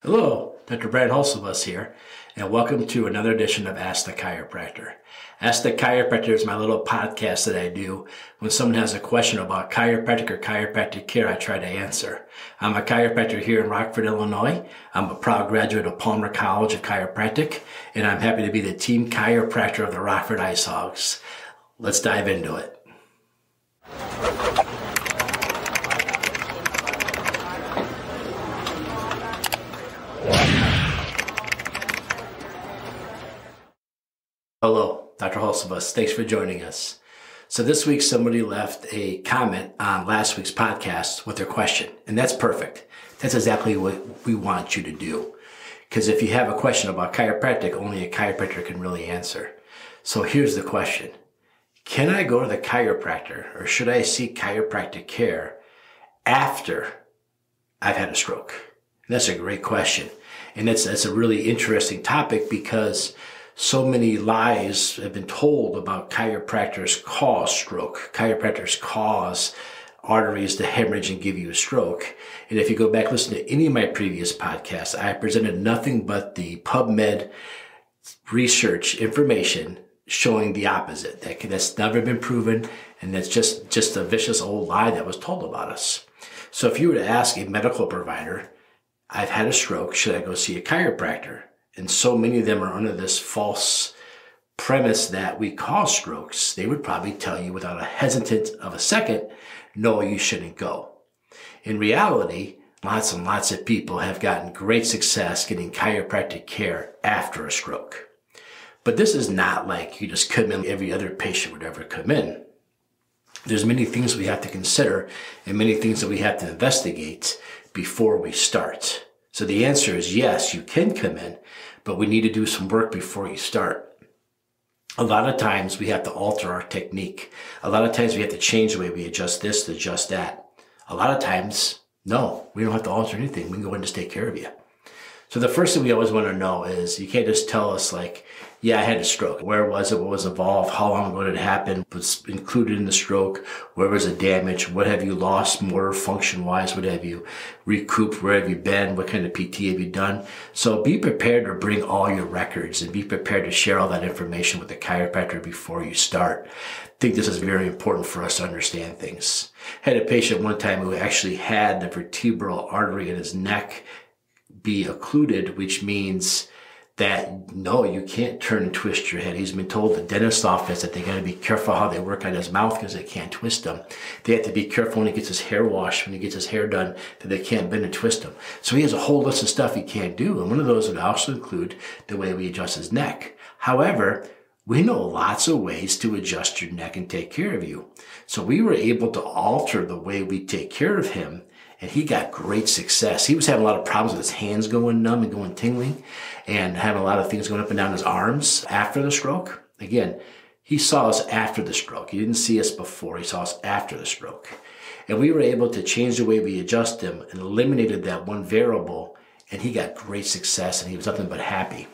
Hello, Dr. Brad Hulsebus here, and welcome to another edition of Ask the Chiropractor. Ask the Chiropractor is my little podcast that I do when someone has a question about chiropractic or chiropractic care. I try to answer. I'm a chiropractor here in Rockford, Illinois. I'm a proud graduate of Palmer College of Chiropractic, and I'm happy to be the team chiropractor of the Rockford Ice Hogs. Let's dive into it. Hello, Dr. Hulsebus. Thanks for joining us. So this week, somebody left a comment on last week's podcast with their question, and that's perfect. That's exactly what we want you to do. Because if you have a question about chiropractic, only a chiropractor can really answer. So here's the question. Can I go to the chiropractor, or should I seek chiropractic care after I've had a stroke? And that's a great question. And that's a really interesting topic because so many lies have been told about chiropractors cause stroke. Chiropractors cause arteries to hemorrhage and give you a stroke. And if you go back and listen to any of my previous podcasts, I presented nothing but the PubMed research information showing the opposite. That's never been proven, and that's just a vicious old lie that was told about us. So if you were to ask a medical provider, I've had a stroke, should I go see a chiropractor? And so many of them are under this false premise that we cause strokes. They would probably tell you without a hesitant of a second, no, you shouldn't go. In reality, lots and lots of people have gotten great success getting chiropractic care after a stroke. But this is not like you just come in, every other patient would ever come in. There's many things we have to consider and many things that we have to investigate before we start. So the answer is yes, you can come in, but we need to do some work before you start. A lot of times we have to alter our technique. A lot of times we have to change the way we adjust this to adjust that. A lot of times, no, we don't have to alter anything. We can go in and just take care of you. So the first thing we always want to know is you can't just tell us like, yeah, I had a stroke. Where was it? What was involved? How long ago did it happen? What's included in the stroke? Where was the damage? What have you lost motor function-wise? What have you recouped? Where have you been? What kind of PT have you done? So be prepared to bring all your records and be prepared to share all that information with the chiropractor before you start. I think this is very important for us to understand things. I had a patient one time who actually had the vertebral artery in his neck be occluded, which means that no, you can't turn and twist your head. He's been told the dentist's office that they got to be careful how they work on his mouth because they can't twist him. They have to be careful when he gets his hair washed, when he gets his hair done, that they can't bend and twist him. So he has a whole list of stuff he can't do. And one of those would also include the way we adjust his neck. However, we know lots of ways to adjust your neck and take care of you. So we were able to alter the way we take care of him, and he got great success. He was having a lot of problems with his hands going numb and going tingling and having a lot of things going up and down his arms after the stroke. Again, he saw us after the stroke. He didn't see us before. He saw us after the stroke. And we were able to change the way we adjust him and eliminated that one variable, and he got great success, and he was nothing but happy.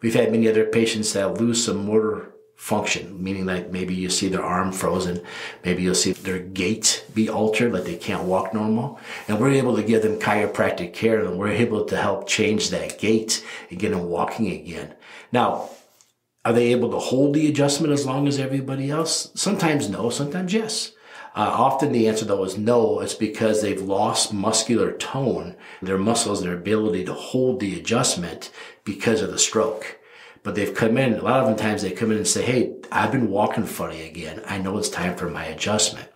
We've had many other patients that lose some motor function, meaning like maybe you see their arm frozen, maybe you'll see their gait be altered, like they can't walk normal. And we're able to give them chiropractic care, and we're able to help change that gait and get them walking again. Now, are they able to hold the adjustment as long as everybody else? Sometimes no, sometimes yes. Often the answer though is no. It's because they've lost muscular tone, their muscles, their ability to hold the adjustment because of the stroke. But they've come in, a lot of the times they come in and say, hey, I've been walking funny again. I know it's time for my adjustment.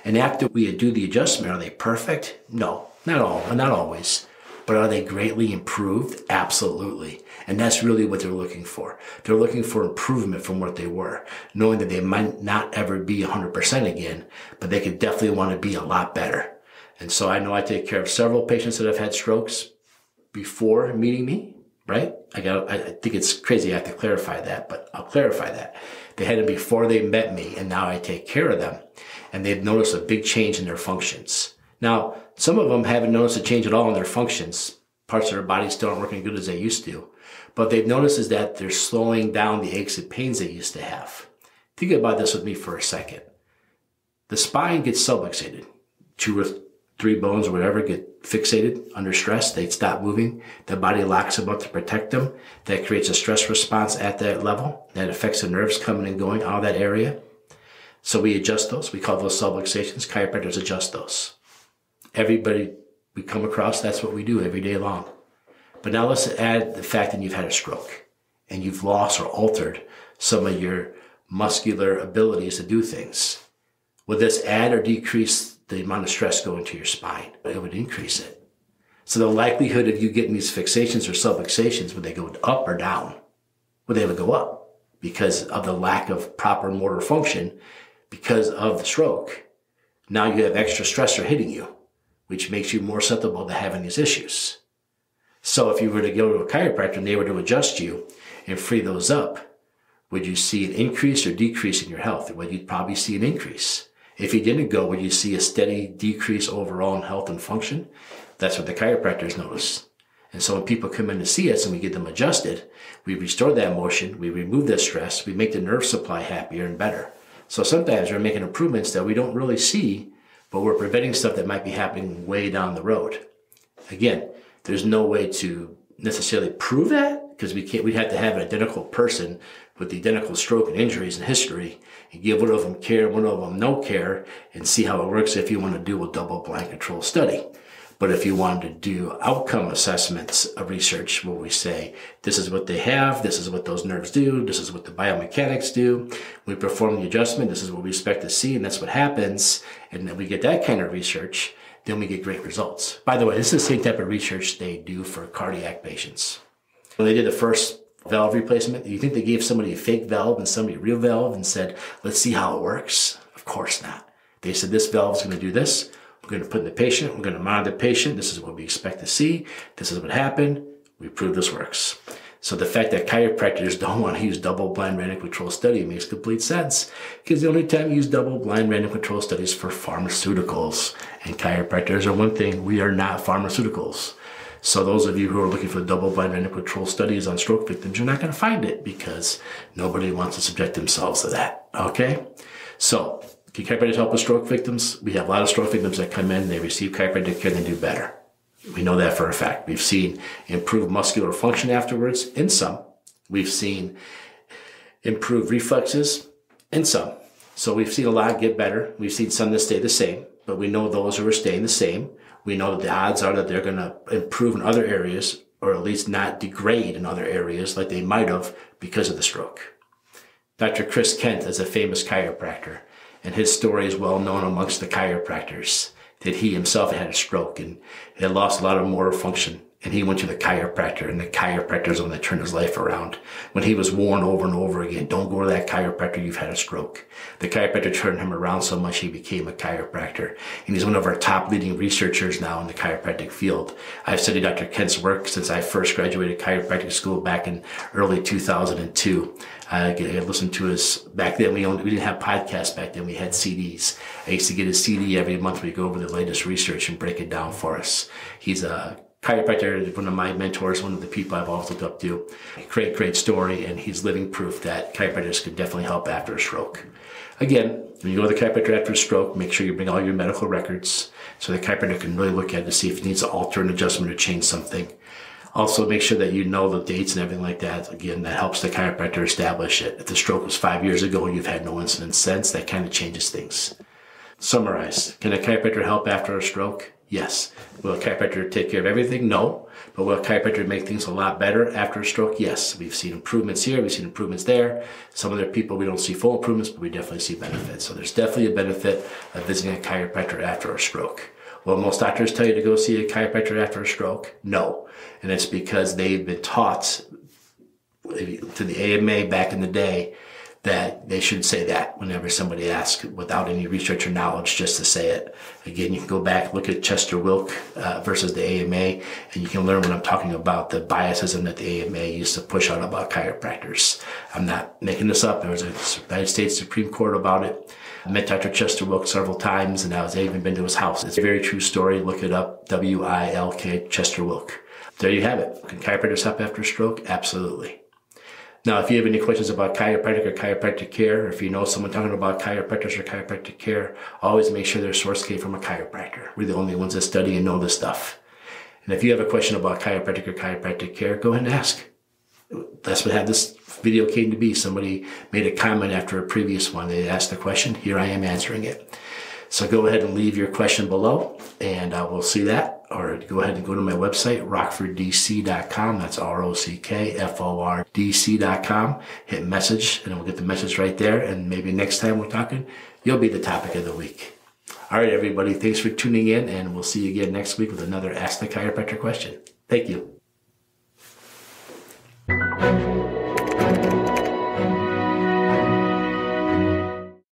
And after we do the adjustment, are they perfect? No, not always. But are they greatly improved? Absolutely. And that's really what they're looking for. They're looking for improvement from what they were, knowing that they might not ever be 100% again, but they could definitely want to be a lot better. And so I know I take care of several patients that have had strokes before meeting me. Right? I think it's crazy I have to clarify that, but I'll clarify that. They had it before they met me, and now I take care of them. And they've noticed a big change in their functions. Now, some of them haven't noticed a change at all in their functions. Parts of their body still aren't working good as they used to. But they've noticed is that they're slowing down the aches and pains they used to have. Think about this with me for a second. The spine gets subluxated. three bones or whatever get fixated under stress. They stop moving. The body locks them up to protect them. That creates a stress response at that level. That affects the nerves coming and going out of that area. So we adjust those. We call those subluxations. Chiropractors adjust those. Everybody we come across, that's what we do every day long. But now let's add the fact that you've had a stroke and you've lost or altered some of your muscular abilities to do things. Will this add or decrease the amount of stress going to your spine? It would increase it. So the likelihood of you getting these fixations or subluxations, would they go up or down? Would they would go up because of the lack of proper motor function because of the stroke. Now you have extra stressor hitting you, which makes you more susceptible to having these issues. So if you were to go to a chiropractor and they were to adjust you and free those up, would you see an increase or decrease in your health? Well, you'd probably see an increase. If you didn't go, would you see a steady decrease overall in health and function? That's what the chiropractors notice. And so when people come in to see us and we get them adjusted, we restore that motion, we remove that stress, we make the nerve supply happier and better. So sometimes we're making improvements that we don't really see, but we're preventing stuff that might be happening way down the road. Again, there's no way to necessarily prove that because we'd have to have an identical person with the identical stroke and injuries and history and give one of them care, one of them no care, and see how it works if you want to do a double-blind control study. But if you wanted to do outcome assessments of research where we say, this is what they have, this is what those nerves do, this is what the biomechanics do, we perform the adjustment, this is what we expect to see, and that's what happens, and then we get that kind of research, then we get great results. By the way, this is the same type of research they do for cardiac patients. When they did the first valve replacement, do you think they gave somebody a fake valve and somebody a real valve and said, let's see how it works? Of course not. They said, this valve is going to do this. We're going to put in the patient. We're going to monitor the patient. This is what we expect to see. This is what happened. We prove this works. So the fact that chiropractors don't want to use double-blind random control study makes complete sense because the only time you use double-blind random control studies for pharmaceuticals. And chiropractors are one thing. We are not pharmaceuticals. So those of you who are looking for double-blind random control studies on stroke victims, you're not going to find it because nobody wants to subject themselves to that. Okay? So can chiropractors help with stroke victims? We have a lot of stroke victims that come in, they receive chiropractic care, and they do better. We know that for a fact. We've seen improved muscular function afterwards in some. We've seen improved reflexes in some. So we've seen a lot get better. We've seen some that stay the same, but we know those who are staying the same. We know that the odds are that they're going to improve in other areas or at least not degrade in other areas like they might have because of the stroke. Dr. Chris Kent is a famous chiropractor, and his story is well known amongst the chiropractors that he himself had a stroke and had lost a lot of motor function. And he went to the chiropractor, and the chiropractor is the one that turned his life around. When he was warned over and over again, don't go to that chiropractor, you've had a stroke. The chiropractor turned him around so much he became a chiropractor. And he's one of our top leading researchers now in the chiropractic field. I've studied Dr. Kent's work since I first graduated chiropractic school back in early 2002. I listened to his, back then we didn't have podcasts back then, we had CDs. I used to get his CD every month. We'd go over the latest research and break it down for us. He's a chiropractor, one of my mentors, one of the people I've always looked up to. Great story, and he's living proof that chiropractors could definitely help after a stroke. Again, when you go to the chiropractor after a stroke, make sure you bring all your medical records so the chiropractor can really look at it to see if it needs to alter an adjustment or change something. Also, make sure that you know the dates and everything like that. Again, that helps the chiropractor establish it. If the stroke was 5 years ago and you've had no incidents since, that kind of changes things. Summarize. Can a chiropractor help after a stroke? Yes. Will a chiropractor take care of everything? No. But will a chiropractor make things a lot better after a stroke? Yes. We've seen improvements here. We've seen improvements there. Some other people, we don't see full improvements, but we definitely see benefits. So there's definitely a benefit of visiting a chiropractor after a stroke. Will most doctors tell you to go see a chiropractor after a stroke? No. And it's because they've been taught to the AMA back in the day that they should say that whenever somebody asks without any research or knowledge, just to say it. Again, you can go back, look at Chester Wilk versus the AMA, and you can learn what I'm talking about, the biases that the AMA used to push out about chiropractors. I'm not making this up. There was a United States Supreme Court about it. I met Dr. Chester Wilk several times, and I've even been to his house. It's a very true story. Look it up, W-I-L-K, Chester Wilk. There you have it. Can chiropractors help after a stroke? Absolutely. Now, if you have any questions about chiropractic or chiropractic care, or if you know someone talking about chiropractors or chiropractic care, always make sure their source came from a chiropractor. We're the only ones that study and know this stuff. And if you have a question about chiropractic or chiropractic care, go ahead and ask. That's what had this video came to be. Somebody made a comment after a previous one. They asked the question. Here I am answering it. So go ahead and leave your question below, and we'll see that. Or go ahead and go to my website, rockforddc.com. That's rockfordc.com. Hit message, and we'll get the message right there. And maybe next time we're talking, you'll be the topic of the week. All right, everybody. Thanks for tuning in, and we'll see you again next week with another Ask the Chiropractor question. Thank you.